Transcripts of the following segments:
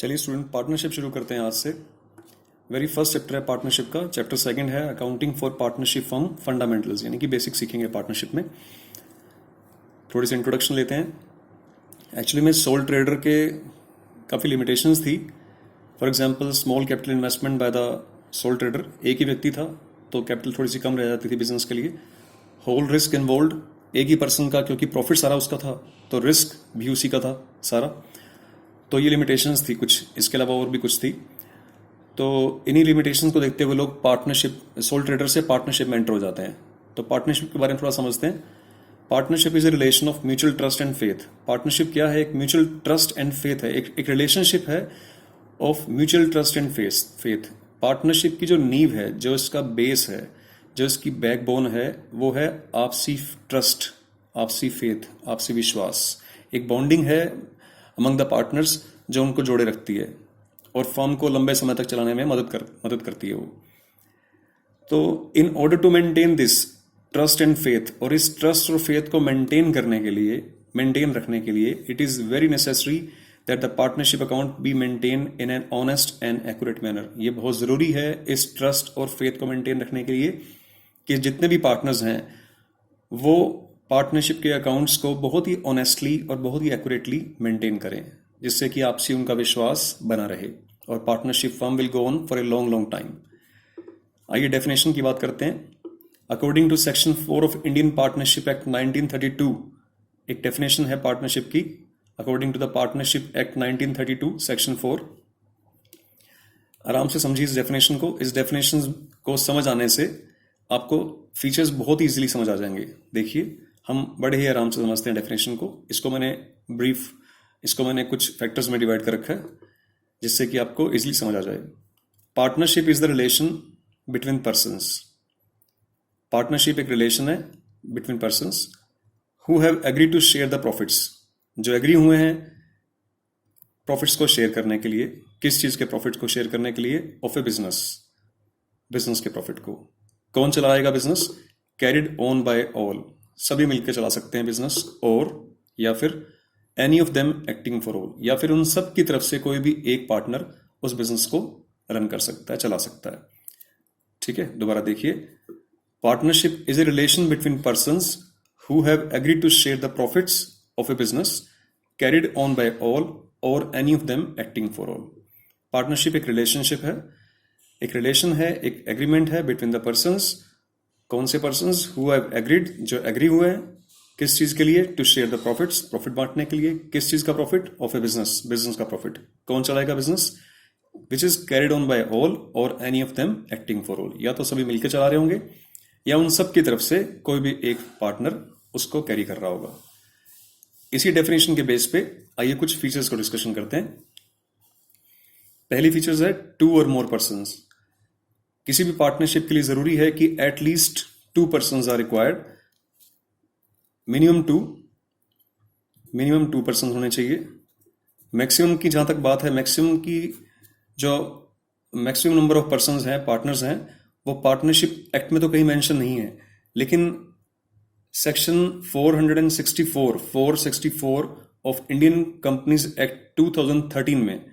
चलिए student, partnership शुरू करते हैं आज से। वेरी फर्स्ट चैप्टर है पार्टनरशिप का। चैप्टर सेकंड है accounting for partnership firm fundamentals, यानी कि बेसिक सीखेंगे पार्टनरशिप में। थोड़ी सी इंट्रोडक्शन लेते हैं। एक्चुअली में सोल ट्रेडर के काफ़ी लिमिटेशंस थी। For example small capital investment by the soul trader, एक ही व्यक्ति था तो कैपिटल थोड़ी सी कम रह जाती थी बिजनेस के लिए। होल रिस्क इन्वॉल्व, एक ही पर्सन का, क्योंकि प्रॉफिट सारा उसका था तो रिस्क भी उसी का था सारा। तो ये लिमिटेशंस थी कुछ, इसके अलावा और भी कुछ थी। तो इन्हीं लिमिटेशंस को देखते हुए लोग पार्टनरशिप, सोल ट्रेडर से पार्टनरशिप में एंटर हो जाते हैं। तो पार्टनरशिप के बारे में थोड़ा समझते हैं। Partnership is a relation of mutual trust and faith. Partnership क्या है? एक म्यूचुअल ट्रस्ट एंड फेथ है, एक रिलेशनशिप है of mutual trust and faith. Partnership की जो नींव है, जो इसका बेस है, जो इसकी बैकबोन है, वो है आपसी ट्रस्ट, आपसी फेथ, आपसी विश्वास। एक बॉन्डिंग है अमंग द पार्टनर्स जो उनको जोड़े रखती है और फर्म को लंबे समय तक चलाने में मदद करती है वो। तो in order to maintain this trust and faith, और इस ट्रस्ट और फेथ को मेंटेन रखने के लिए it is very necessary that the partnership account be maintain in an honest and accurate manner. ये बहुत जरूरी है इस ट्रस्ट और फेथ को मेंटेन रखने के लिए कि जितने भी पार्टनर्स हैं वो पार्टनरशिप के अकाउंट्स को बहुत ही ऑनेस्टली और बहुत ही एक्यूरेटली मेंटेन करें, जिससे कि आपसी उनका विश्वास बना रहे और partnership firm will go on for a long time. आइए डेफिनेशन की बात करते हैं। According to section 4 of Indian partnership act 1932, एक डेफिनेशन है पार्टनरशिप की। According to the partnership act 1932 section 4। आराम से समझिए इस डेफिनेशन को। इस डेफिनेशन को समझ आने से आपको फीचर्स बहुत इजीली समझ आ जाएंगे। देखिए, हम बड़े ही आराम से समझते हैं डेफिनेशन को। इसको मैंने कुछ फैक्टर्स में डिवाइड कर रखा है जिससे कि आपको इजीली समझ आ जाए। Partnership is the relation between persons. Partnership एक रिलेशन है between persons who have agreed to share the profits, जो एग्री हुए हैं प्रॉफिट्स को शेयर करने के लिए। किस चीज के प्रॉफिट को शेयर करने के लिए? ऑफ ए बिजनेस के प्रॉफिट को। कौन चलाएगा business? Carried on by all, सभी मिलकर चला सकते हैं बिजनेस, और या फिर any of them acting for all, या फिर उन सब की तरफ से कोई भी एक पार्टनर उस बिजनेस को रन कर सकता है, चला सकता है। ठीक है, दोबारा देखिए। Partnership is a relation between persons who have agreed to share the profits of a business carried on by all or any of them acting for all. Partnership एक रिलेशनशिप है, एक रिलेशन है, एक एग्रीमेंट है between the persons. कौन से persons? Who have agreed, जो agree हुए हैं किस चीज के लिए? To share the profits, profit बांटने के लिए। किस चीज का प्रॉफिट? ऑफ ए बिजनेस का प्रॉफिट। कौन चलाएगा business? Which is carried on by all or any of them acting for all, या तो सभी मिलकर चला रहे होंगे या उन सब की तरफ से कोई भी एक पार्टनर उसको कैरी कर रहा होगा। इसी डेफिनेशन के बेस पे आइए कुछ फीचर्स को डिस्कशन करते हैं। पहली फीचर्स है टू और मोर पर्सन्स। किसी भी पार्टनरशिप के लिए जरूरी है कि at least 2 persons are required. Minimum two person होने चाहिए। मैक्सिमम की जहां तक बात है, मैक्सिमम नंबर ऑफ पर्सन्स हैं, पार्टनर्स हैं, वो पार्टनरशिप एक्ट में तो कहीं मेंशन नहीं है, लेकिन section 464 of Indian companies act 2013 में,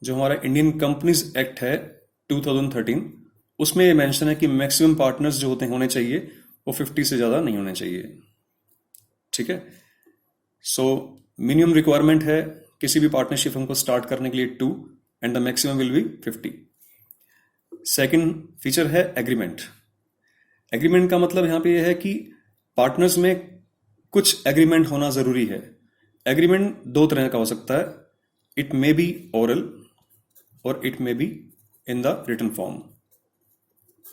जो हमारा इंडियन कंपनीज एक्ट है 2013, उसमें ये मेंशन है कि मैक्सिमम पार्टनर्स जो होने चाहिए वो 50 से ज्यादा नहीं होने चाहिए। ठीक है, सो मिनिमम रिक्वायरमेंट है किसी भी पार्टनरशिप हमको स्टार्ट करने के लिए 2 and the maximum will be 50। Second feature है एग्रीमेंट। एग्रीमेंट का मतलब यहां पे यह है कि पार्टनर्स में कुछ एग्रीमेंट होना जरूरी है। एग्रीमेंट 2 तरह का हो सकता है, इट मे बी ओरल और it may be in the written form.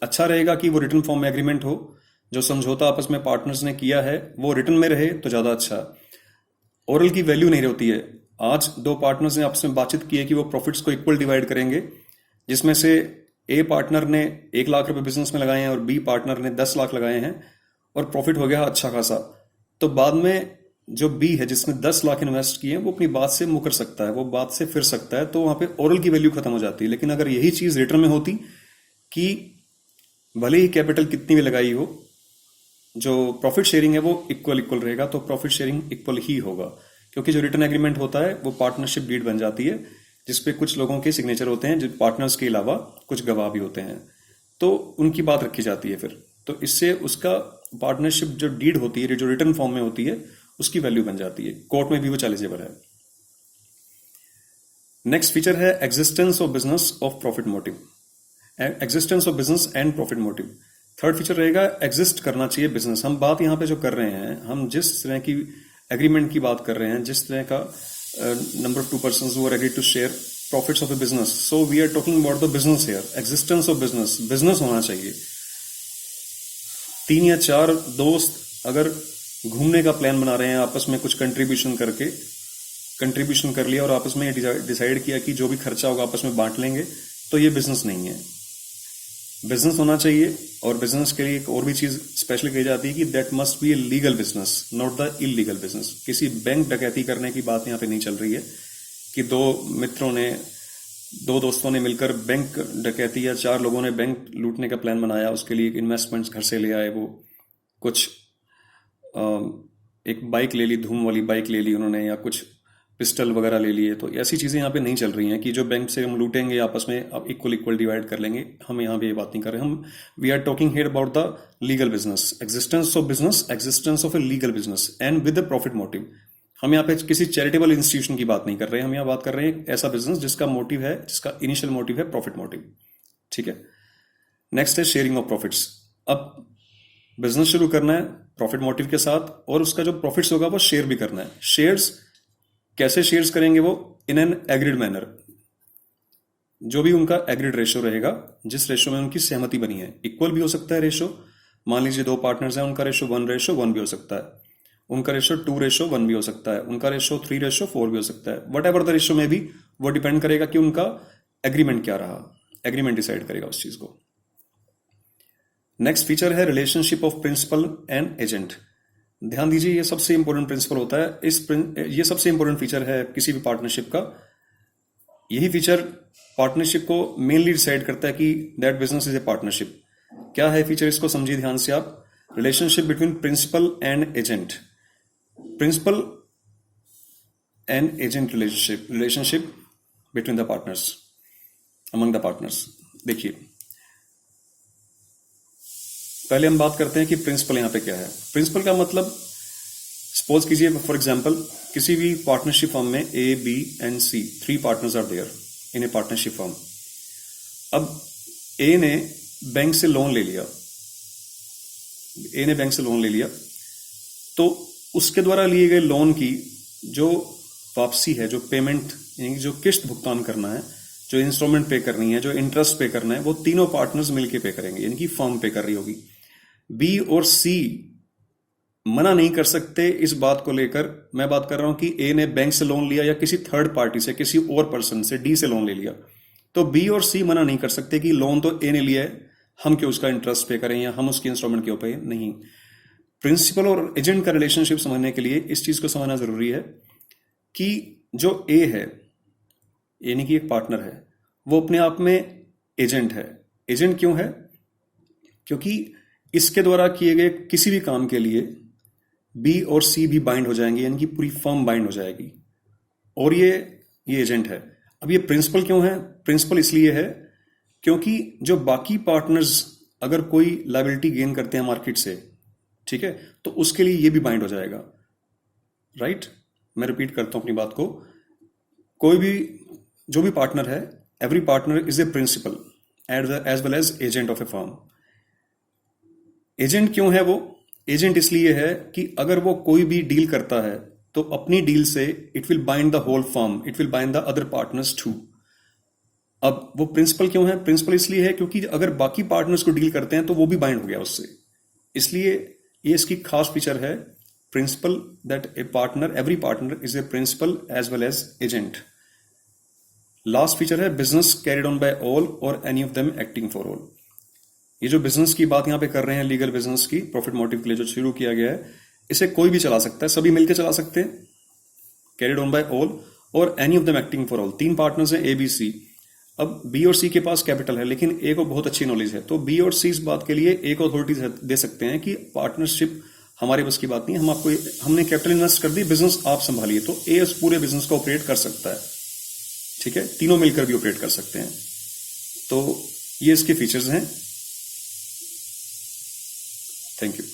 अच्छा रहेगा कि वो रिटन फॉर्म में एग्रीमेंट हो, जो समझौता आपस में पार्टनर्स ने किया है वो रिटन में रहे तो ज्यादा अच्छा। ओरल की वैल्यू नहीं होती है। आज 2 पार्टनर्स ने आपस में बातचीत की है कि वो प्रॉफिट्स को इक्वल डिवाइड करेंगे, जिसमें से ए पार्टनर ने 1 लाख रुपए बिजनेस में लगाए हैं और बी पार्टनर ने 10 लाख लगाए हैं और प्रॉफिट हो गया अच्छा खासा। तो बाद में जो बी है जिसने 10 लाख इन्वेस्ट किए वो अपनी बात से मुकर सकता है, वो बात से फिर सकता है, तो वहां पे ओरल की वैल्यू खत्म हो जाती है। लेकिन अगर यही चीज रिटर्न में होती कि भले ही कैपिटल कितनी भी लगाई हो, जो प्रॉफिट शेयरिंग है वो इक्वल रहेगा, तो प्रॉफिट शेयरिंग इक्वल ही होगा, क्योंकि जो रिटर्न एग्रीमेंट होता है वो पार्टनरशिप डीड बन जाती है, जिसपे कुछ लोगों के सिग्नेचर होते हैं, जो पार्टनर्स के अलावा कुछ गवाह भी होते हैं, तो उनकी बात रखी जाती है फिर। तो इससे उसका पार्टनरशिप जो डीड होती है, जो रिटर्न फॉर्म में होती है, उसकी वैल्यू बन जाती है, कोर्ट में भी वो चैलेंजेबल है। नेक्स्ट फीचर है existence of business of profit motive, existence of business and profit motive. Third feature रहेगा एग्जिस्ट करना चाहिए बिजनेस। हम बात यहाँ पे जो कर रहे हैं, हम जिस तरह की एग्रीमेंट की बात कर रहे हैं, जिस तरह का number of 2 persons who are agreed to share profits of a business, so we are talking about the business here, existence of business, business होना चाहिए। 3 या 4 दोस्त अगर घूमने का प्लान बना रहे हैं, आपस में कुछ कंट्रीब्यूशन कर लिया और आपस में डिसाइड किया कि जो भी खर्चा होगा आपस में बांट लेंगे, तो ये बिजनेस नहीं है। बिजनेस होना चाहिए, और बिजनेस के लिए एक और भी चीज स्पेशली कही जाती है कि that must be A legal business, not the illegal business. किसी बैंक डकैती करने की बात यहाँ पे नहीं चल रही है कि 2 दोस्तों ने मिलकर बैंक डकैती, या 4 लोगों ने बैंक लूटने का प्लान बनाया, उसके लिए इन्वेस्टमेंट्स घर से ले आए, वो कुछ एक बाइक ले ली, धूम वाली बाइक ले ली उन्होंने, या कुछ पिस्टल वगैरह ले लिए। तो ऐसी चीजें यहाँ पे नहीं चल रही हैं कि जो बैंक से हम लूटेंगे आपस में अब इक्वल डिवाइड कर लेंगे। हम यहाँ पे ये बात नहीं कर रहे। हम we are talking here about the legal business, existence of business, existence of a legal business and with the profit motive. हम यहाँ पे किसी चैरिटेबल इंस्टीट्यूशन की बात नहीं कर रहे हैं, हम यहाँ बात कर रहे हैं ऐसा बिजनेस जिसका मोटिव है, जिसका इनिशियल मोटिव है प्रॉफिट मोटिव। ठीक है। नेक्स्ट है शेयरिंग ऑफ प्रॉफिट्स। अब बिजनेस शुरू करना है प्रॉफिट मोटिव के साथ, और उसका जो प्रॉफिट्स होगा वो शेयर भी करना है। शेयर्स कैसे शेयर्स करेंगे वो? इन एन एग्रीड मैनर, जो भी उनका एग्रीड रेशो रहेगा, जिस रेशो में उनकी सहमति बनी है। इक्वल भी हो सकता है रेशो, मान लीजिए 2 पार्टनर्स हैं, उनका रेशो 1:1 भी हो सकता है, उनका रेशो 2:1 भी हो सकता है, उनका रेशो 3:4 भी हो सकता है। वट एवर द रेशो में भी, वो डिपेंड करेगा कि उनका एग्रीमेंट क्या रहा। एग्रीमेंट डिसाइड करेगा उस चीज को। नेक्स्ट फीचर है relationship of principal and agent. ध्यान दीजिए, ये सबसे इंपॉर्टेंट प्रिंसिपल होता है। ये सबसे इंपॉर्टेंट फीचर है किसी भी पार्टनरशिप का। यही फीचर पार्टनरशिप को मेनली डिसाइड करता है कि that business is a partnership. क्या है फीचर, इसको समझिए ध्यान से आप। Relationship between principal and agent, principal and agent relationship between the partners, among the partners. देखिए, पहले हम बात करते हैं कि प्रिंसिपल यहां पे क्या है। प्रिंसिपल का मतलब, सपोज कीजिए फॉर एग्जांपल, किसी भी पार्टनरशिप फर्म में A, B and C 3 partners are there in a partnership firm. अब A ने बैंक से लोन ले लिया, तो उसके द्वारा लिए गए लोन की जो वापसी है, जो पेमेंट, यानी जो किस्त भुगतान करना है, जो इंस्टॉलमेंट पे करनी है, जो इंटरेस्ट पे करना है, वो तीनों पार्टनर्स मिलके पे करेंगे, यानी कि फर्म पे कर रही होगी। बी और सी मना नहीं कर सकते इस बात को लेकर। मैं बात कर रहा हूं कि ए ने बैंक से लोन लिया या किसी थर्ड पार्टी से, किसी और पर्सन से, डी से लोन ले लिया, तो बी और सी मना नहीं कर सकते कि लोन तो ए ने लिया है, हम क्यों उसका इंटरेस्ट पे करें या हम उसकी इंस्टॉलमेंट क्यों पे नहीं। प्रिंसिपल और एजेंट का रिलेशनशिप समझने के लिए इस चीज को समझना जरूरी है कि जो ए है, यानी कि एक पार्टनर है, वो अपने आप में एजेंट है। एजेंट क्यों है? क्योंकि इसके द्वारा किए गए किसी भी काम के लिए बी और सी भी बाइंड हो जाएंगे, यानी कि पूरी फर्म बाइंड हो जाएगी, और ये एजेंट है। अब ये प्रिंसिपल क्यों है? प्रिंसिपल इसलिए है क्योंकि जो बाकी पार्टनर्स अगर कोई लायबिलिटी गेन करते हैं मार्केट से, ठीक है, तो उसके लिए ये भी बाइंड हो जाएगा। राइट? मैं रिपीट करता हूं अपनी बात को। कोई भी, जो भी पार्टनर है, every partner is a principal as well as agent of a firm. Agent क्यों है वो? एजेंट इसलिए है कि अगर वो कोई भी डील करता है तो अपनी डील से it will bind the whole firm, it will bind the other partners too. अब वो प्रिंसिपल क्यों है? प्रिंसिपल इसलिए है क्योंकि अगर बाकी पार्टनर्स को डील करते हैं तो वो भी बाइंड हो गया उससे। इसलिए ये इसकी खास फीचर है principal, that a partner, every partner is a principal as well as agent. Last feature है business carried on by all or any of them acting for all. ये जो बिजनेस की बात यहां पे कर रहे हैं, लीगल बिजनेस की, प्रॉफिट मोटिव के लिए जो शुरू किया गया है, इसे कोई भी चला सकता है, सभी मिलकर चला सकते हैं। Carried on by all or any of them acting for all. 3 partners हैं, ए, बी, सी। अब बी और सी के पास कैपिटल है, लेकिन ए को बहुत अच्छी नॉलेज है, तो बी और सी इस बात के लिए ए को अथॉरिटी दे सकते हैं कि पार्टनरशिप हमारे बस की बात नहीं, हमने कैपिटल इन्वेस्ट कर दी, बिजनेस आप संभालिए, तो ए उस पूरे बिजनेस को ऑपरेट कर सकता है। ठीक है, तीनों मिलकर भी ऑपरेट कर सकते हैं। तो ये इसके फीचर्स हैं। Thank you.